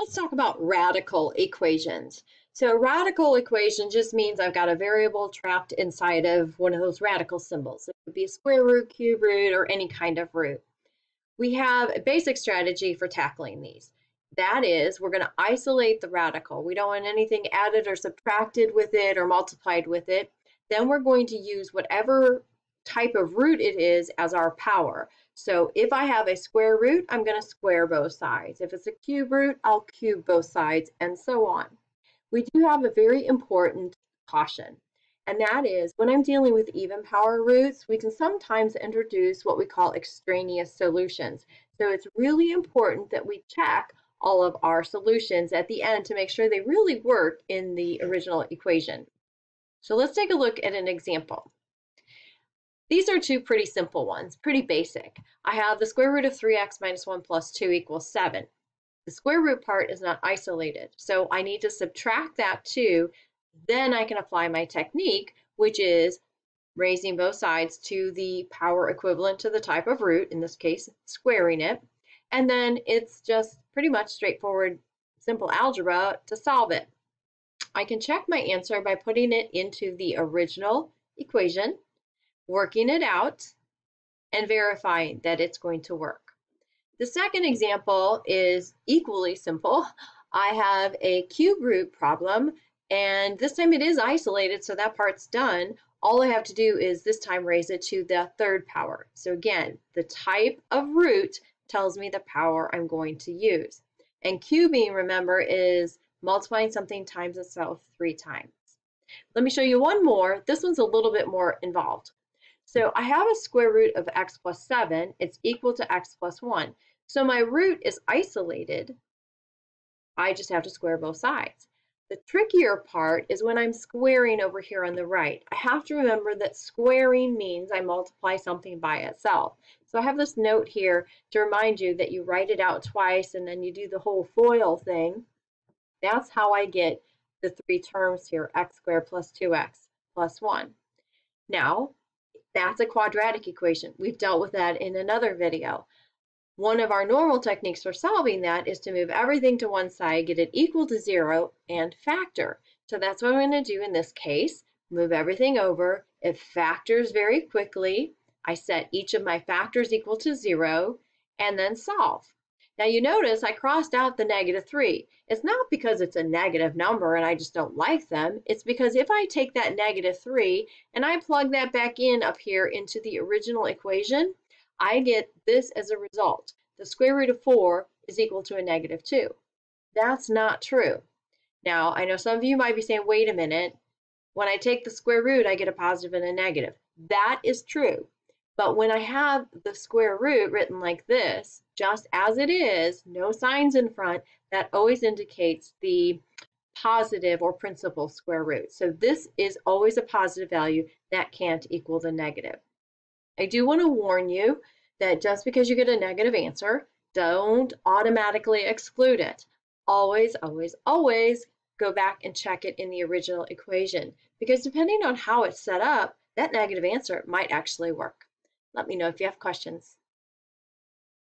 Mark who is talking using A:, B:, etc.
A: Let's talk about radical equations. So a radical equation just means I've got a variable trapped inside of one of those radical symbols. It could be a square root, cube root, or any kind of root. We have a basic strategy for tackling these. That is, we're going to isolate the radical. We don't want anything added or subtracted with it or multiplied with it. Then we're going to use whatever type of root it is as our power. So if I have a square root, I'm going to square both sides. If it's a cube root, I'll cube both sides, and so on. We do have a very important caution, and that is when I'm dealing with even power roots, we can sometimes introduce what we call extraneous solutions. So it's really important that we check all of our solutions at the end to make sure they really work in the original equation. So let's take a look at an example. These are two pretty simple ones, pretty basic. I have the square root of 3x minus 1 plus 2 equals 7. The square root part is not isolated, so I need to subtract that 2. Then I can apply my technique, which is raising both sides to the power equivalent to the type of root, in this case, squaring it. And then it's just pretty much straightforward, simple algebra to solve it. I can check my answer by putting it into the original equation, working it out, and verifying that it's going to work. The second example is equally simple. I have a cube root problem, and this time it is isolated, so that part's done. All I have to do is this time raise it to the third power. So again, the type of root tells me the power I'm going to use. And cubing, remember, is multiplying something times itself 3 times. Let me show you one more. This one's a little bit more involved. So I have a square root of x plus 7. It's equal to x plus 1. So my root is isolated. I just have to square both sides. The trickier part is when I'm squaring over here on the right. I have to remember that squaring means I multiply something by itself. So I have this note here to remind you that you write it out twice and then you do the whole FOIL thing. That's how I get the 3 terms here, x squared plus 2x plus 1. Now, that's a quadratic equation. We've dealt with that in another video. One of our normal techniques for solving that is to move everything to one side, get it equal to 0, and factor. So that's what I'm going to do in this case. Move everything over. It factors very quickly. I set each of my factors equal to 0, and then solve. Now you notice I crossed out the -3. It's not because it's a negative number and I just don't like them. It's because if I take that -3 and I plug that back in up here into the original equation, I get this as a result. The square root of 4 is equal to a -2. That's not true. Now, I know some of you might be saying, wait a minute, when I take the square root, I get a positive and a negative. That is true. But when I have the square root written like this, just as it is, no signs in front, that always indicates the positive or principal square root. So this is always a positive value that can't equal the negative. I do want to warn you that just because you get a negative answer, don't automatically exclude it. Always, always, always go back and check it in the original equation, because depending on how it's set up, that negative answer might actually work. Let me know if you have questions.